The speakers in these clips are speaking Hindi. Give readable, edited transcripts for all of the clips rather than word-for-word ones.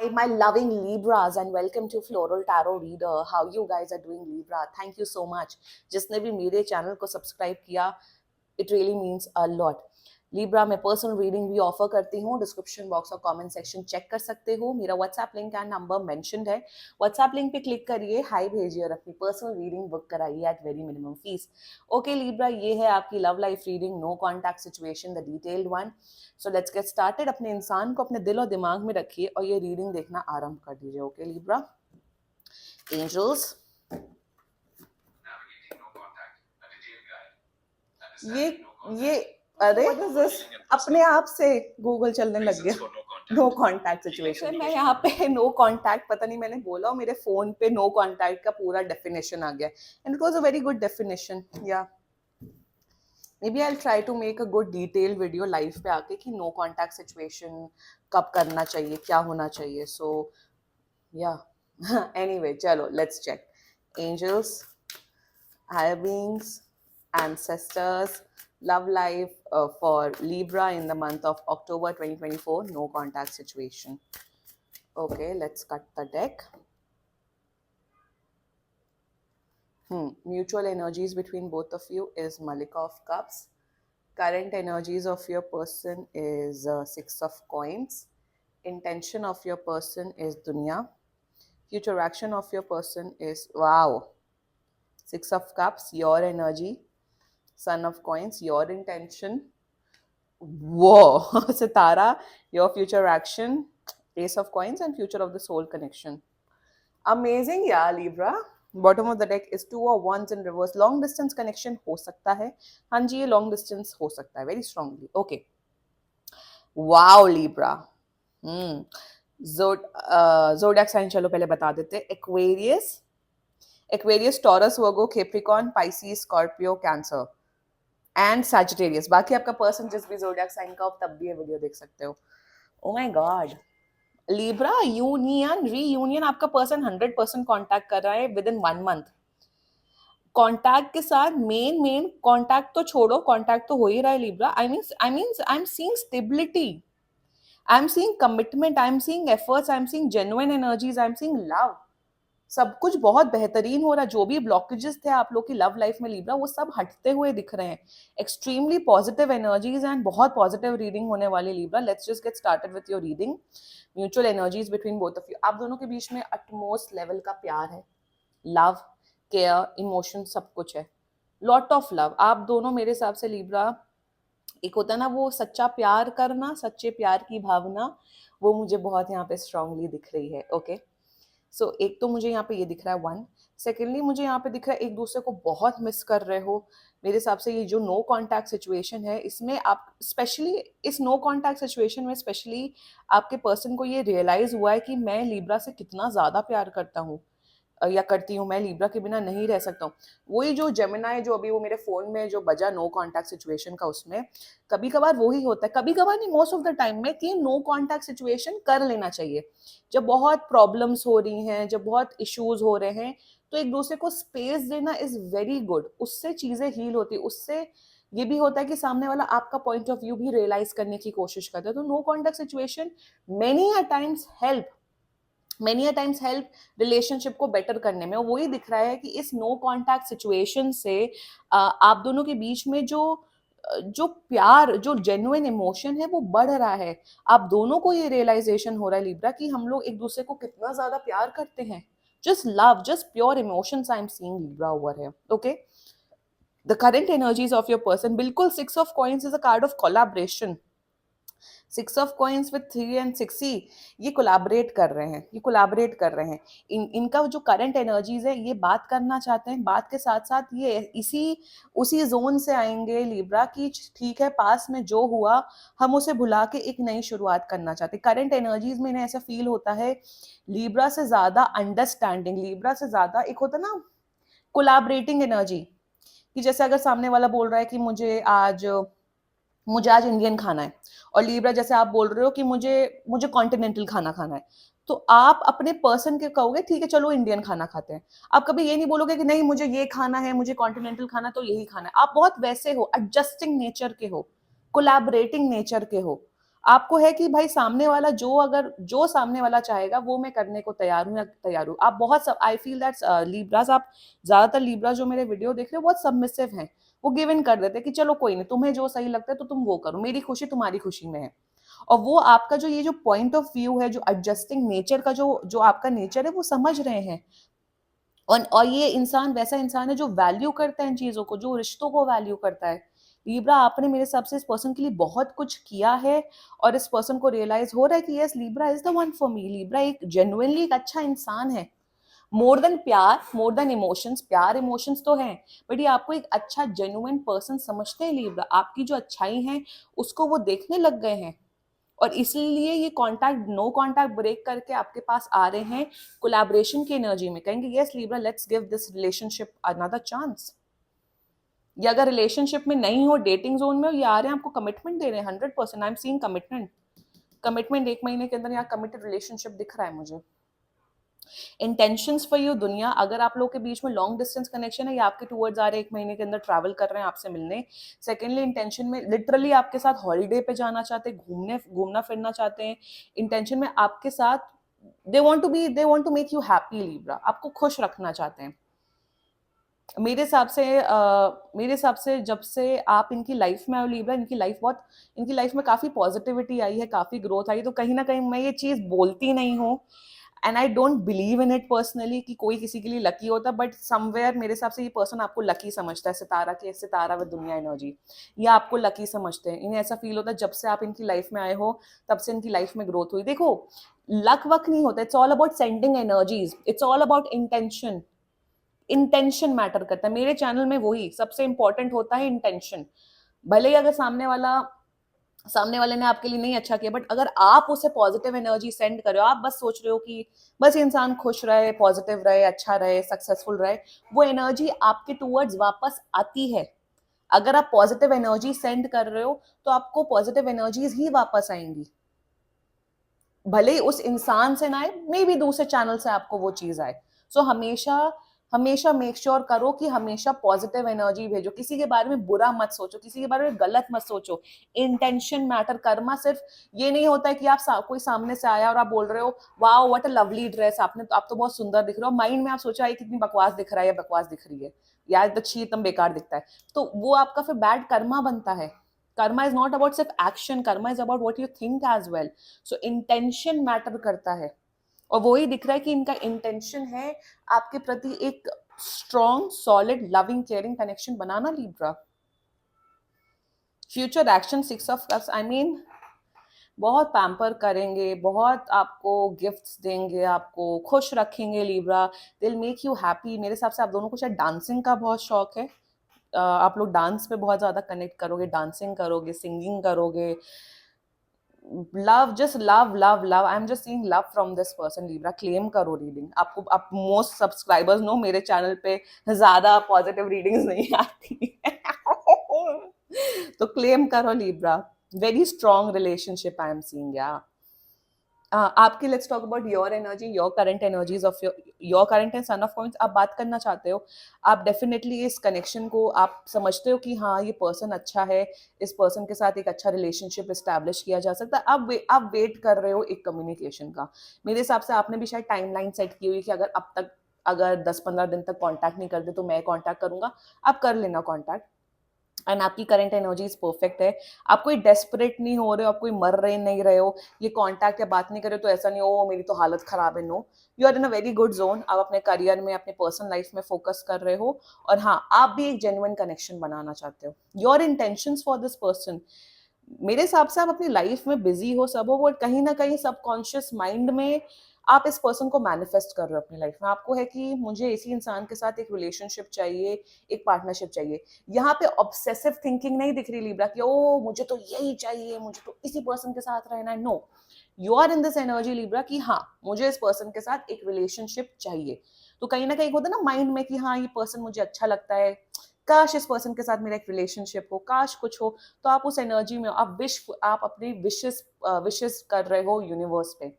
Hey, my loving Libras, and welcome to Floral Tarot Reader. How you guys are doing, Libra? Thank you so much. जिसने भी मेरे चैनल को सब्सक्राइब किया, it really means a lot. Libra, मैं पर्सनल रीडिंग भी ऑफर करती हूँ. डिस्क्रिप्शन बॉक्स और कमेंट सेक्शन चेक कर सकते हो. मेरा WhatsApp link and number mentioned है. व्हाट्सएप लिंक पे क्लिक करिए, हाई भेजिए और अपनी पर्सनल रीडिंग बुक कराइए at very minimum fees. Okay Libra, ये है आपकी love life reading, no contact situation, the detailed one. So let's get started. अपने इंसान को अपने दिल और दिमाग में रखिए और ये रीडिंग देखना आरंभ कर दीजिए. ओके Libra, एंजल्स, ये अरे अपने आप से गूगल चलने लग गया. No contact situation. मैं यहाँ पे नो कॉन्टैक्ट, पता नहीं मैंने बोला और मेरे फोन पे नो कॉन्टैक्ट का पूरा डेफिनेशन आ गया. And it was a very good definition. या maybe I'll try to make a good detailed video live पे आके कि no contact situation कब करना चाहिए, क्या होना चाहिए. So yeah. Anyway, चलो let's check. Angels, higher beings, ancestors, love life for Libra in the month of October 2024, no contact situation. Okay, let's cut the deck. Mutual energies between both of you is Malika of Cups. Current energies of your person is Six of Coins. Intention of your person is Dunya. Future action of your person is, wow, Six of Cups, your energy. Sun of Coins, your intention. Whoa, Sitara, your future action. Ace of Coins and future of the soul connection. Amazing, yeah, Libra. Bottom of the deck is two और wands in reverse. Long distance connection हो सकता है. हाँ जी, ये लॉन्ग डिस्टेंस हो सकता है very strongly. Okay, wow Libra. Zodiac sign चलो पहले बता देते. Aquarius, Taurus, Virgo, Capricorn, Pisces, Scorpio, Cancer and Sagittarius. बाकी आपका पर्सन जिस भी ज़ोडिएक साइन का हो तब भी ये वीडियो देख सकते हो. Oh my God Libra, union reunion, आपका पर्सन 100% कांटेक्ट कर रहा है विद इन 1 मंथ. कांटेक्ट के साथ मेन कांटेक्ट तो छोड़ो, कांटेक्ट तो हो ही रहा है Libra. I am seeing stability, I am seeing commitment, I am seeing efforts, I am seeing genuine energies, I am seeing love. सब कुछ बहुत बेहतरीन हो रहा है. जो भी ब्लॉकेजेस थे आप लोग की लव लाइफ में Libra, वो सब हटते हुए दिख रहे हैं. एक्सट्रीमली पॉजिटिव एनर्जीज एंड बहुत पॉजिटिव रीडिंग होने वाली Libra. Let's just get started with your reading. Mutual energies between both of you. आप दोनों के बीच में अटमोस्ट लेवल का प्यार है, लव, केयर, इमोशन, सब कुछ है. Lot of love. आप दोनों मेरे हिसाब से Libra, एक होता है ना वो सच्चा प्यार करना, सच्चे प्यार की भावना, वो मुझे बहुत यहाँ पे स्ट्रांगली दिख रही है. ओके, सो एक तो मुझे यहाँ पे ये दिख रहा है वन. सेकेंडली मुझे यहाँ पे दिख रहा है एक दूसरे को बहुत मिस कर रहे हो. मेरे हिसाब से ये जो नो कॉन्टैक्ट सिचुएशन है, इसमें आप स्पेशली इस नो कॉन्टैक्ट सिचुएशन में स्पेशली आपके पर्सन को ये रियलाइज हुआ है कि मैं Libra से कितना ज़्यादा प्यार करता हूँ या करती हूँ. मैं Libra के बिना नहीं रह सकता हूँ. वही जो जेमिनाई जो अभी वो मेरे फोन में जो बजा नो कॉन्टैक्ट सिचुएशन का, उसमें कभी कभार वही होता है, कभी कभार नहीं, मोस्ट ऑफ द टाइम में, कि नो कॉन्टैक्ट सिचुएशन कर लेना चाहिए. जब बहुत प्रॉब्लम्स हो रही हैं, जब बहुत इश्यूज हो रहे हैं, तो एक दूसरे को स्पेस देना इज वेरी गुड. उससे चीजें हील होती है. उससे ये भी होता है कि सामने वाला आपका पॉइंट ऑफ व्यू भी रियलाइज करने की कोशिश करता है. तो no contact situation many a times help relationship को बेटर करने में. वही दिख रहा है कि इस नो कॉन्टैक्ट सिचुएशन से आप दोनों के बीच में जो प्यार, जो जेन्युइन इमोशन है, वो बढ़ रहा है. आप दोनों को ये रियलाइजेशन हो रहा है Libra कि हम लोग एक दूसरे को कितना ज्यादा प्यार करते हैं. Just love, just pure emotions I am seeing Libra over है. Okay, the current energies of your person, बिल्कुल six of coins is a card of collaboration. Six of coins with 3 and 6, ये कोलैबोरेट कर रहे हैं. इनका जो करंट एनर्जीज है, ये बात करना चाहते हैं. बात के साथ साथ ये उसी जोन से आएंगे Libra की ठीक है, पास में जो हुआ हम उसे भुला के एक नई शुरुआत करना चाहते हैं. करंट एनर्जीज में इन्हें ऐसा फील होता है Libra से ज्यादा अंडरस्टैंडिंग, Libra से ज्यादा एक होता ना कोलैबोरेटिंग एनर्जी, कि जैसे अगर सामने वाला बोल रहा है कि मुझे आज इंडियन खाना है, और Libra जैसे आप बोल रहे हो कि मुझे कॉन्टिनेंटल खाना खाना है, तो आप अपने पर्सन के कहोगे ठीक है चलो इंडियन खाना खाते हैं. आप कभी ये नहीं बोलोगे कि नहीं मुझे ये खाना है, मुझे कॉन्टिनेंटल खाना, तो यही खाना है. आप बहुत वैसे हो, एडजस्टिंग नेचर के हो, कोलैबोरेटिंग नेचर के हो. आपको है कि भाई सामने वाला जो सामने वाला चाहेगा वो मैं करने को तैयार हूँ या तैयार हूँ। आप बहुत सब, आई फील दैट लीब्रास, आप ज्यादातर लीब्रा जो मेरे वीडियो देख रहे हो बहुत सबमिसिव हैं। वो गिव इन कर देते हैं कि चलो कोई नहीं, तुम्हें जो सही लगता है तो तुम वो करो, मेरी खुशी तुम्हारी खुशी में है। और वो आपका जो ये जो पॉइंट ऑफ व्यू है, जो एडजस्टिंग नेचर का जो जो आपका नेचर है वो समझ रहे हैं। और ये इंसान वैसा इंसान है जो वैल्यू करता है इन चीजों को, जो रिश्तों को वैल्यू करता है। लीब्रा, आपने मेरे हिसाब से इस पर्सन के लिए बहुत कुछ किया है, और इस पर्सन को रियलाइज हो रहा है कि yes, Libra is the one for me. Libra एक जेन्युइनली एक अच्छा इंसान है। मोर देन प्यार, मोर देन इमोशंस, प्यार इमोशंस तो हैं, बट ये आपको एक अच्छा जेन्युइन पर्सन समझते हैं लीब्रा। आपकी जो अच्छाई है उसको वो देखने लग गए हैं, और इसलिए ये कांटेक्ट, नो कांटेक्ट ब्रेक करके आपके पास आ रहे हैं कोलैबोरेशन की एनर्जी में। कहेंगे yes Libra, let's give this relationship another chance. या अगर रिलेशनशिप में नहीं हो, डेटिंग जोन में हो, ये आ रहे हैं आपको कमिटमेंट दे रहे हैं 100%। आई एम सीइंग कमिटमेंट। कमिटमेंट 1 महीने के अंदर यहाँ कमिटेड रिलेशनशिप दिख रहा है मुझे। इंटेंशंस फॉर यू दुनिया, अगर आप लोग के बीच में लॉन्ग डिस्टेंस कनेक्शन है या आपके टूवर्ड्स आ रहे 1 महीने के अंदर ट्रैवल कर रहे हैं आपसे मिलने। सेकेंडली, इंटेंशन में लिटरली आपके साथ हॉलीडे पे जाना चाहते हैं, घूमना फिरना चाहते हैं। इंटेंशन में आपके साथ they want to make you happy Libra, आपको खुश रखना चाहते हैं। मेरे हिसाब से जब से आप इनकी लाइफ में आए लीब्रा, इनकी लाइफ में काफी पॉजिटिविटी आई है, काफी ग्रोथ आई। तो कहीं ना कहीं मैं ये चीज बोलती नहीं हूँ, and I don't believe in it personally कि कोई किसी के लिए लकी होता, बट समवेयर मेरे हिसाब से ये पर्सन आपको लकी समझता है। सितारा व दुनिया एनर्जी, ये आपको लकी समझते हैं। इन्हें ऐसा फील होता है जब से आप इनकी लाइफ में आए हो तब से इनकी लाइफ में ग्रोथ हुई। देखो, लक वक नहीं होता, it's all about sending energies, it's all about intention. Intention matter करता है। मेरे चैनल में वही सबसे इंपॉर्टेंट होता है, इंटेंशन। भले ही अगर सामने वाले ने आपके लिए नहीं अच्छा किया, बट अगर आप उसे पॉजिटिव एनर्जी सेंड कर रहे हो, आप बस सोच रहे हो कि बस इंसान खुश रहे, पॉजिटिव रहे, अच्छा रहे, सक्सेसफुल रहे, वो एनर्जी आपके टूवर्ड्स वापस आती है। अगर आप पॉजिटिव एनर्जी सेंड कर रहे हो तो आपको पॉजिटिव एनर्जीज ही वापस आएंगी। भले ही उस इंसान से ना आए, मे बी दूसरे चैनल से आपको वो चीज आए। सो हमेशा हमेशा मेक श्योर करो कि हमेशा पॉजिटिव एनर्जी भेजो। किसी के बारे में बुरा मत सोचो, किसी के बारे में गलत मत सोचो। Intention matter. कर्मा सिर्फ ये नहीं होता है कि कोई सामने से आया और आप बोल रहे हो wow what a lovely dress, आप तो बहुत सुंदर दिख रहे हो, माइंड में आप सोचा है कितनी बकवास दिख रहा है या बकवास दिख रही है, या छी एकदम बेकार दिखता है, तो वो आपका फिर बैड कर्मा बनता है। कर्मा इज नॉट अबाउट सिर्फ action, karma is about what you think as well. So intention matter करता है, और वही दिख रहा है कि इनका इंटेंशन है आपके प्रति एक strong, solid, loving, caring connection banana Libra. Future action 6 of cups, I mean बहुत पैम्पर करेंगे, बहुत आपको गिफ्ट्स देंगे, आपको खुश रखेंगे लीब्रा, दिल मेक यू हैप्पी। मेरे हिसाब से आप दोनों को शायद डांसिंग का बहुत शौक है। आप लोग डांस पे बहुत ज्यादा कनेक्ट करोगे, डांसिंग करोगे, सिंगिंग करोगे। Love, just love love love, I am just seeing love from this person Libra. Claim करो रीडिंग। आपको, आप मोस्ट सब्सक्राइबर्स नो मेरे चैनल पे ज्यादा पॉजिटिव रीडिंग्स नहीं आती तो क्लेम करो Libra. Very strong relationship I am seeing. या आपकी, let's talk about your energy, your current energies of your current and son of coins. आप बात करना चाहते हो, आप डेफिनेटली इस कनेक्शन को आप समझते हो कि हाँ ये पर्सन अच्छा है, इस पर्सन के साथ एक अच्छा रिलेशनशिप इस्टेब्लिश किया जा सकता है। आप वेट कर रहे हो एक कम्युनिकेशन का। मेरे हिसाब से आपने भी शायद टाइमलाइन सेट की हुई कि अगर 10-15 दिन तक कांटेक्ट नहीं करते तो मैं कांटेक्ट करूंगा। आप कर लेना कांटेक्ट, एंड आपकी करंट एनर्जी इज परफेक्ट है। आप कोई डेस्परेट नहीं हो रहे हो, आप कोई मर रहे नहीं रहे हो, ये कांटेक्ट या बात नहीं कर रहे हो तो ऐसा नहीं हो मेरी तो हालत खराब है। No, you are in a very good zone. आप अपने करियर में, अपने पर्सनल लाइफ में फोकस कर रहे हो, और हाँ, आप भी एक जेन्युइन कनेक्शन बनाना चाहते हो। Your intentions for this person, मेरे हिसाब से आप अपनी लाइफ में बिजी हो, सब हो, वो कहीं ना कहीं सबकॉन्शियस माइंड में आप इस पर्सन को मैनिफेस्ट कर रहे हो अपनी लाइफ में। आपको है कि मुझे इसी इंसान के साथ एक रिलेशनशिप चाहिए, एक पार्टनरशिप चाहिए। यहाँ पे ऑब्सेसिव थिंकिंग नहीं दिख रही लीब्रा कि ओ मुझे तो यही चाहिए, मुझे तो इसी पर्सन के साथ रहना है। No, you are in this energy Libra कि हाँ मुझे इस पर्सन के साथ एक रिलेशनशिप चाहिए। तो कहीं ना कहीं होता है ना माइंड में कि हाँ ये पर्सन मुझे अच्छा लगता है, काश इस पर्सन के साथ मेरा एक रिलेशनशिप हो, काश कुछ हो। तो आप उस एनर्जी में, आप अपनी विशेस कर रहे हो यूनिवर्स पे।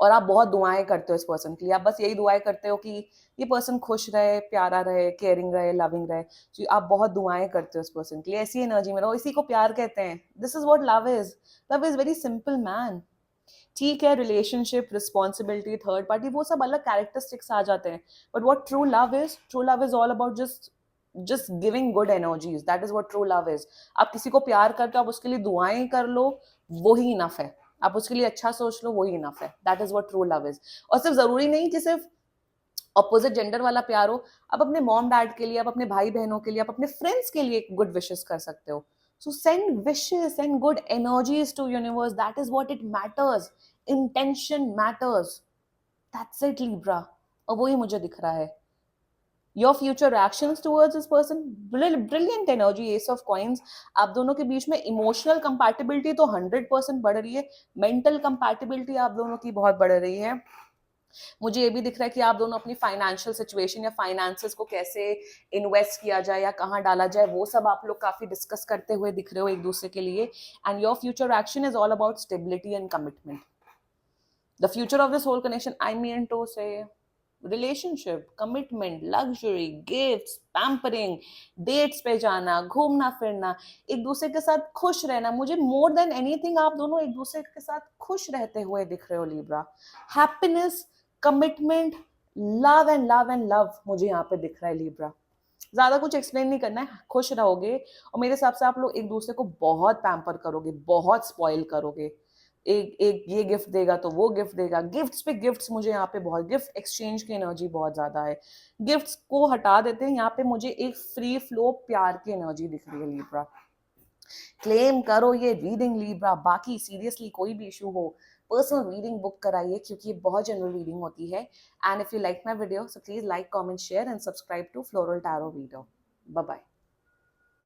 और आप बहुत दुआएं करते हो इस पर्सन के लिए, आप बस यही दुआएं करते हो कि ये पर्सन खुश रहे, प्यारा रहे, केयरिंग रहे, लविंग रहे, तो आप बहुत दुआएं करते हो इस पर्सन के लिए। ऐसी एनर्जी में रहो, इसी को प्यार कहते हैं। This is what love is. Love is very simple man. ठीक है, रिलेशनशिप, रिस्पॉन्सिबिलिटी, थर्ड पार्टी, वो सब अलग कैरेक्टरिस्टिक्स आ जाते हैं, but what true love is all about just giving good energies. That is what true love is. आप किसी को प्यार करके आप उसके लिए दुआएं कर लो, वही इनफ है। आप उसके लिए अच्छा सोच लो, वही इनफ है। That is what true love is. और सिर्फ जरूरी नहीं कि सिर्फ ऑपोजिट जेंडर वाला प्यार हो, आप अपने मॉम डैड के लिए, आप अपने भाई बहनों के लिए, आप अपने फ्रेंड्स के लिए गुड विशेस कर सकते हो। So send wishes, send good energies to universe. That is what it matters. Intention matters. That's it Libra. और वही मुझे दिख रहा है। Your future reactions towards this person, brilliant energy, ace of coins। आप दोनों के बीच में इमोशनल कंपैटिबिलिटी तो 100% बढ़ रही है, मेंटल कंपैटिबिलिटी आप दोनों की बहुत बढ़ रही है। मुझे ये भी दिख रहा है कि आप दोनों अपनी फाइनेंशियल सिचुएशन या फाइनेंसेस को कैसे इन्वेस्ट किया जाए या कहाँ डाला जाए, वो सब आप लोग काफी डिस्कस करते हुए दिख रहे हो एक दूसरे के लिए। And your future action is all about stability and commitment. The future of this whole connection, I mean to say, relationship, commitment, luxury, gifts, pampering, dates पे जाना, घूमना फिरना, एक दूसरे के साथ खुश रहना। मुझे more than anything आप दोनों एक दूसरे के साथ खुश रहते हुए दिख रहे हो Libra. Happiness, commitment, love and love मुझे यहाँ पे दिख रहा है लिब्रा। ज्यादा कुछ एक्सप्लेन नहीं करना है, खुश रहोगे और मेरे हिसाब से आप लोग एक दूसरे को बहुत पैम्पर करोगे, बहुत स्पॉइल करोगे। एक एक ये गिफ्ट देगा तो वो गिफ्ट देगा, गिफ्ट्स पे गिफ्ट्स। मुझे यहाँ पे बहुत गिफ्ट एक्सचेंज की एनर्जी बहुत ज्यादा है। गिफ्ट्स को हटा देते हैं, यहाँ पे मुझे एक फ्री फ्लो प्यार की एनर्जी दिख रही है लिब्रा। क्लेम करो ये रीडिंग लिब्रा। बाकी सीरियसली कोई भी इशू हो, पर्सनल रीडिंग बुक कराइए, क्योंकि ये बहुत जनरल रीडिंग होती है। And if you like my video, so please like, comment, share and subscribe to floral tarot video. Bye bye.